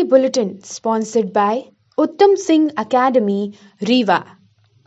Bulletin sponsored by Uttam Singh Academy, Rewa.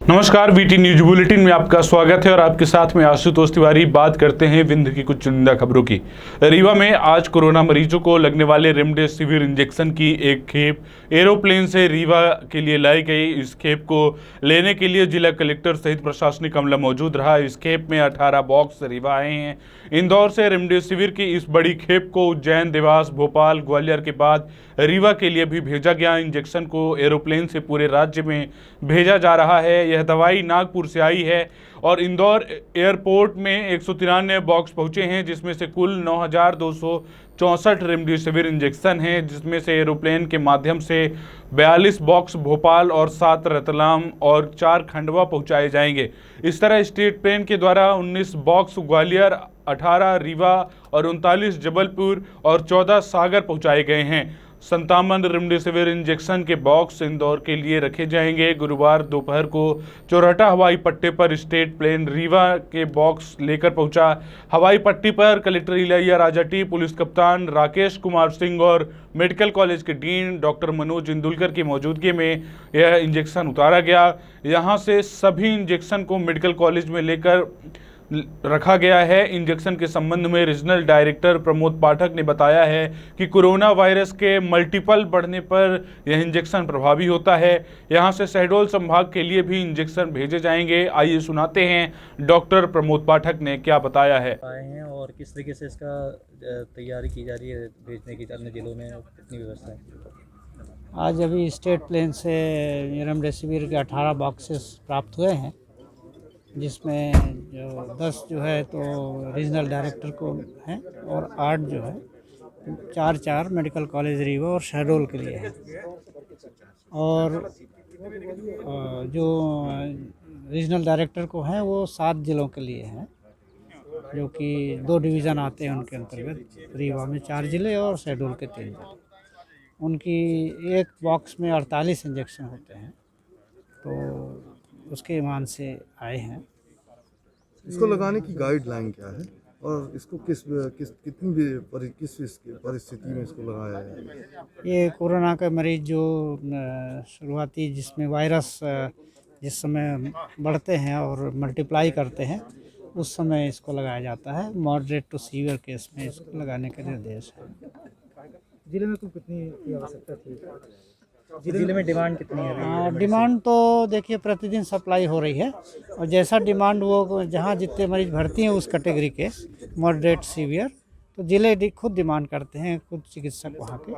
नमस्कार, VT news bulletin में आपका स्वागत है और आपके साथ में आशुतोष तिवारी। बात करते हैं विंध्य की कुछ चुनिंदा खबरों की। रीवा में आज कोरोना मरीजों को लगने वाले रेमडेसिविर इंजेक्शन की एक खेप एरोप्लेन से रीवा के लिए लाई गई। इस खेप को लेने के लिए जिला कलेक्टर सहित प्रशासनिक अमला मौजूद रहा। इस खेप में 18 बॉक्स रीवा आए हैं। इंदौर से रेमडेसिविर की इस बड़ी खेप को उज्जैन, देवास, भोपाल, ग्वालियर के बाद रीवा के लिए भी भेजा गया। इंजेक्शन को एरोप्लेन से पूरे राज्य में भेजा जा रहा है। यह दवाई नागपुर से आई है और इंदौर एयरपोर्ट में 193 बॉक्स पहुंचे हैं, जिसमें से कुल 9,264 रेमडेसिविर इंजेक्शन हैं, जिसमें से एरोप्लेन के माध्यम से 42 बॉक्स भोपाल और 7 रतलाम और 4 खंडवा पहुंचाए जाएंगे। इस तरह स्टेट प्लेन के द्वारा 19 बॉक्स ग्वालियर, 18 रीवा और 39 जबलपुर और 14 सागर पहुंचाए गए हैं। 57 रेमडेसिविर इंजेक्शन के बॉक्स इंदौर के लिए रखे जाएंगे। गुरुवार दोपहर को चौराहा हवाई पट्टी पर स्टेट प्लेन रीवा के बॉक्स लेकर पहुंचा। हवाई पट्टी पर collector Ilaiya Raja T, police कप्तान राकेश कुमार सिंह और मेडिकल कॉलेज के डीन डॉक्टर मनोज इंदुलकर की मौजूदगी में यह इंजेक्शन उतारा गया। यहां से सभी इंजेक्शन को मेडिकल कॉलेज में लेकर रखा गया है। इंजेक्शन के संबंध में रीजनल डायरेक्टर प्रमोद पाठक ने बताया है कि कोरोना वायरस के मल्टीपल बढ़ने पर यह इंजेक्शन प्रभावी होता है। यहां से शहडोल संभाग के लिए भी इंजेक्शन भेजे जाएंगे। आइए सुनाते हैं डॉक्टर प्रमोद पाठक ने क्या बताया है। आए हैं और किस तरीके से इसका तैयारी की जा रही है भेजने की अन्य जिलों में, कितनी व्यवस्था है? आज अभी स्टेट प्लेन से रेमडेसिविर के 18 बॉक्सेस प्राप्त हुए हैं, जिसमें जो 10 जो है तो रीजनल डायरेक्टर को हैं और 8 जो है 4 मेडिकल कॉलेज रीवा और शहडोल के लिए है। और जो रीजनल डायरेक्टर को हैं वो 7 जिलों के लिए हैं, जो कि 2 डिवीज़न आते हैं उनके अंतर्गत। रीवा में 4 जिले और शहडोल के 3 जिले। उनकी एक बॉक्स में 48 इंजेक्शन होते हैं, तो उसके ईमान से आए हैं। इसको लगाने की गाइडलाइन क्या है और इसको किस परिस्थिति में इसको लगाया है? ये कोरोना का मरीज जो शुरुआती जिसमें वायरस जिस समय बढ़ते हैं और मल्टीप्लाई करते हैं, उस समय इसको लगाया जाता है। मॉडरेट टू सीवियर केस में इसको लगाने का निर्देश है। जिले में तो कितनी आवश्यकता थी? जिले में डिमांड कितनी है? डिमांड तो देखिए प्रतिदिन सप्लाई हो रही है और जैसा डिमांड वो जहाँ जितने मरीज भर्ती हैं उस कैटेगरी के मॉडरेट सीवियर, तो जिले खुद डिमांड करते हैं, खुद चिकित्सक वहाँ के,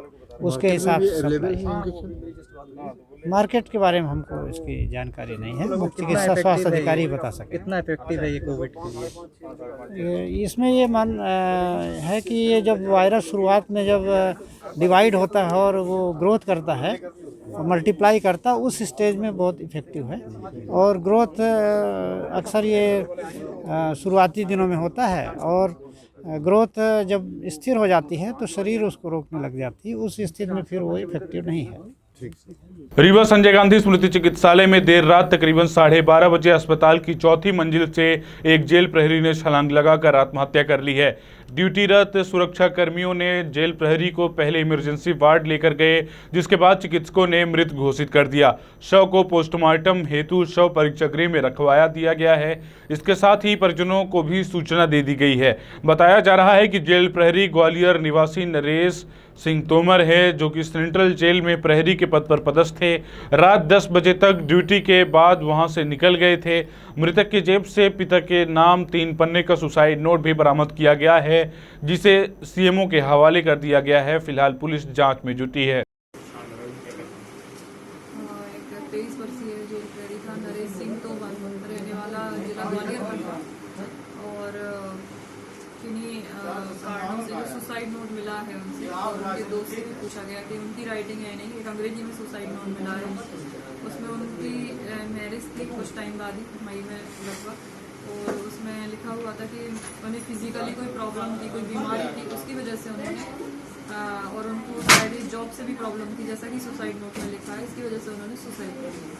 उसके हिसाब से सप्लाई। मार्केट के बारे में हमको इसकी जानकारी नहीं है, मुख्य चिकित्सा स्वास्थ्य अधिकारी बता सकते। कितना इफेक्टिव है ये कोविड के लिए? इसमें ये है कि ये जब वायरस शुरुआत में जब डिवाइड होता है और वो ग्रोथ करता है और मल्टीप्लाई करता है, उस स्टेज में बहुत इफ़ेक्टिव है। और ग्रोथ अक्सर ये शुरुआती दिनों में होता है और ग्रोथ जब स्थिर हो जाती है तो शरीर उसको रोकने लग जाती है, उस स्थिति में फिर वो इफेक्टिव नहीं है। रीवा संजय गांधी स्मृति चिकित्सालय में देर रात तकरीबन 12:30 बजे अस्पताल की 4थी मंजिल से एक जेल प्रहरी ने छलांग लगाकर आत्महत्या कर ली है। ड्यूटीरत सुरक्षा कर्मियों ने जेल प्रहरी को पहले इमरजेंसी वार्ड लेकर गए, जिसके बाद चिकित्सकों ने मृत घोषित कर दिया। शव को पोस्टमार्टम हेतु शव परीक्षा गृह में रखवाया दिया गया है। इसके साथ ही परिजनों को भी सूचना दे दी गई है। बताया जा रहा है कि जेल प्रहरी ग्वालियर निवासी नरेश सिंह तोमर है, जो कि सेंट्रल जेल में प्रहरी के पद पर पदस्थ थे। रात 10 बजे तक ड्यूटी के बाद वहां से निकल गए थे। मृतक की जेब से पिता के नाम 3 पन्ने का सुसाइड नोट भी बरामद किया गया है, जिसे सीएमओ के हवाले कर दिया गया है। फिलहाल पुलिस जांच में जुटी है। एक 23 वर्षीय जेल प्रहरी था नरेश सिंह तोमर, रहने वाला जिला ग्वालियर का था और किन्हीं कारणों से जो सुसाइड नोट मिला है उनसे और उनके दोस्त से भी पूछा गया कि उनकी राइटिंग है नहीं, एक अंग्रेजी में सुसाइड नोट मिला है। उसमें उनकी मैरिज थी कुछ टाइम बाद ही, मई में लगभग, और उसमें लिखा हुआ था कि उन्हें फिजिकली कोई प्रॉब्लम थी, कोई बीमारी थी, उसकी वजह से उन्होंने और उनको शायद जॉब से भी प्रॉब्लम थी, जैसा कि सुसाइड नोट में लिखा है, इसकी वजह से उन्होंने सुसाइड कर लिया।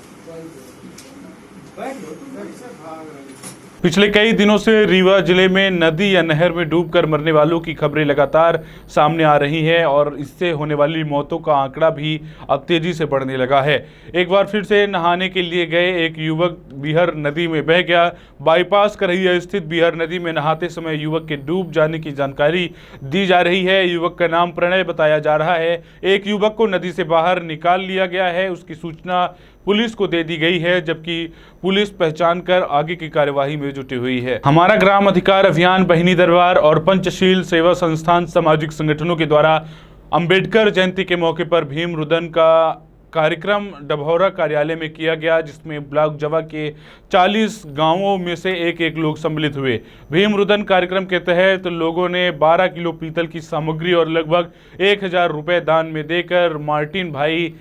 पिछले कई दिनों से रीवा जिले में नदी या नहर में डूबकर मरने वालों की खबरें लगातार सामने आ रही हैं और इससे होने वाली मौतों का आंकड़ा भी अब तेजी से बढ़ने लगा है। एक बार फिर से नहाने के लिए गए एक युवक बिहर नदी में बह गया। बाईपास करहिया स्थित बिहर नदी में नहाते समय युवक के डूब जाने की जानकारी दी जा रही है। युवक का नाम प्रणय बताया जा रहा है। एक युवक को नदी से बाहर निकाल लिया गया है। उसकी सूचना पुलिस को दे दी गई है, जबकि पुलिस पहचान कर आगे की कार्यवाही में जुटी हुई है। हमारा ग्राम अधिकार अभियान, बहिनी दरबार और पंचशील सेवा संस्थान सामाजिक संगठनों के द्वारा अंबेडकर जयंती के मौके पर भीम रुदन का कार्यक्रम डभौरा कार्यालय में किया गया, जिसमें ब्लॉक जवा के 40 गांवों में से एक लोग सम्मिलित हुए। भीम रुदन कार्यक्रम के तहत लोगों ने 12 किलो पीतल की सामग्री और लगभग 1000 रुपये दान में देकर मार्टिन भाई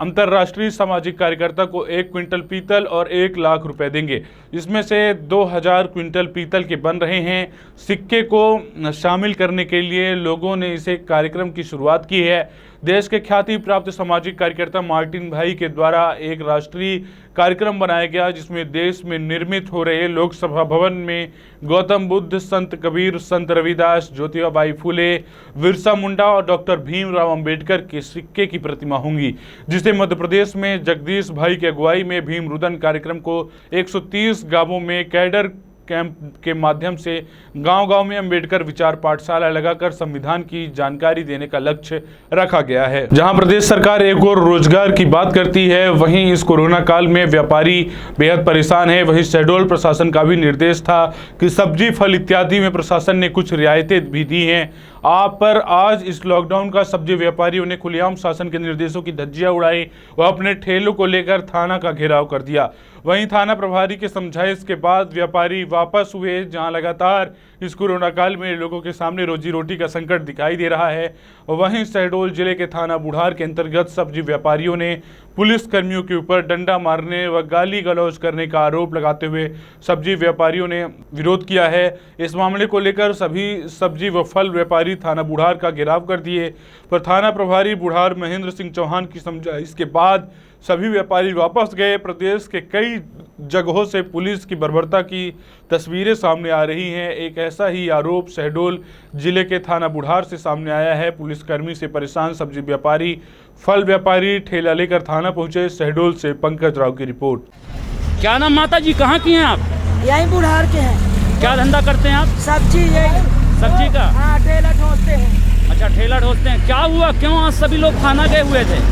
अंतर्राष्ट्रीय सामाजिक कार्यकर्ता को 1 क्विंटल पीतल और 1 लाख रुपए देंगे। इसमें से 2000 क्विंटल पीतल के बन रहे हैं। सिक्के को शामिल करने के लिए लोगों ने इसे कार्यक्रम की शुरुआत की है। देश के ख्याति प्राप्त सामाजिक कार्यकर्ता मार्टिन भाई के द्वारा एक राष्ट्रीय कार्यक्रम बनाया गया, जिसमें देश में निर्मित हो रहे लोकसभा भवन में गौतम बुद्ध, संत कबीर, संत रविदास, ज्योतिबा फूले, बिरसा मुंडा और डॉक्टर भीमराव अंबेडकर के सिक्के की प्रतिमा होंगी, जिसे मध्य प्रदेश में जगदीश भाई की अगुवाई में भीम रुदन कार्यक्रम को 130 गांवों में कैडर कैंप के माध्यम से गांव-गांव में अंबेडकर विचार पाठशाला लगाकर संविधान की जानकारी देने का लक्ष्य रखा गया है। जहां प्रदेश सरकार एक और रोजगार की बात करती है, वहीं इस कोरोना काल में व्यापारी बेहद परेशान है। वहीं शहडोल प्रशासन का भी निर्देश था कि सब्जी, फल इत्यादि में प्रशासन ने कुछ रियायतें भी दी हैं। पर आज इस लॉकडाउन का सब्जी व्यापारियों ने खुलेआम शासन के निर्देशों की धज्जियां उड़ाई व अपने ठेलों को लेकर थाना का घेराव कर दिया। वहीं थाना प्रभारी के समझाइश के बाद व्यापारी वापस हुए। जहां लगातार इस कोरोना काल में लोगों के सामने रोजी रोटी का संकट दिखाई दे रहा है, वहीं शहडोल जिले के थाना बुढ़ार के अंतर्गत सब्जी व्यापारियों ने पुलिस कर्मियों के ऊपर डंडा मारने व गाली गलौज करने का आरोप लगाते हुए सब्जी व्यापारियों ने विरोध किया है। इस मामले को लेकर सभी सब्जी व फल व्यापारी थाना बुढ़ार का घेराव कर दिए, पर थाना प्रभारी बुढ़ार महेंद्र सिंह चौहान की समझाइश के बाद सभी व्यापारी वापस गए। प्रदेश के कई जगहों से पुलिस की बर्बरता की तस्वीरें सामने आ रही हैं। एक ऐसा ही आरोप शहडोल जिले के थाना बुढ़ार से सामने आया है। पुलिसकर्मी से परेशान सब्जी व्यापारी, फल व्यापारी ठेला लेकर थाना पहुंचे। शहडोल से पंकज राव की रिपोर्ट। क्या नाम माता जी, कहाँ की हैं आप? यही बुढ़ार के हैं। क्या धंधा करते हैं आप? सब्जी, यही सब्जी का? हाँ, ठेला ठोसते हैं। अच्छा, ठेला ठोसते हैं। क्या हुआ, क्यों आज सभी लोग थाना गए हुए थे?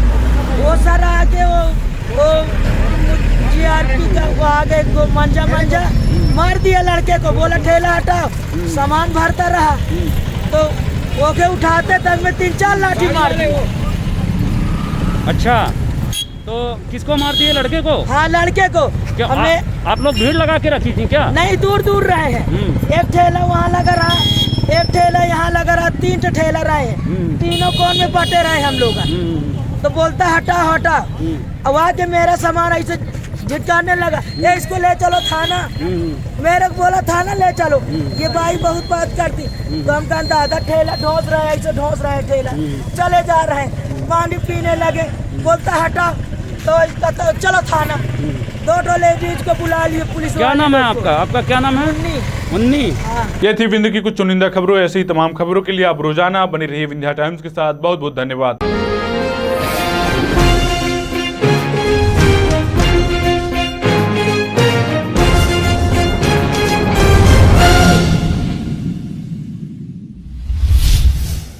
वो सर आके वो GRP का वो आगे को मंजा मार दिया लड़के को। बोला ठेला हटाओ, सामान भरता रहा तो ओके उठाते तक में 3-4 लाठी मार दिया। अच्छा, तो किसको मार दिए, लड़के को? हाँ, लड़के को। क्या आप लोग भीड़ लगा के रखी थी क्या? नहीं, दूर रहे हैं। एक ठेला वहाँ लगा रहा, एक ठेला यहाँ लगा रहा, 3 ठेला रहे, तीनों कोन में बटे रहे हम लोग। तो बोलता हटा। आवाज मेरा सामान ऐसे झटकाने लगा, ये इसको ले चलो थाना। मेरे को बोला थाना ले चलो। ये भाई बहुत बात करती, तो हम कहते दादा ठेला ढोस रहे, ऐसे ढोस रहे ठेला, चले जा रहे हैं, पानी पीने लगे। बोलता हटा, तो चलो थाना। 2 लेडीज को बुला लिए पुलिस। क्या नाम है आपका? आपका क्या नाम है? मुन्नी। ये थी विंध्य की कुछ चुनिंदा खबरों। ऐसी ही तमाम खबरों के लिए आप रोजाना बने रहिए विंध्या टाइम्स के साथ। बहुत बहुत धन्यवाद।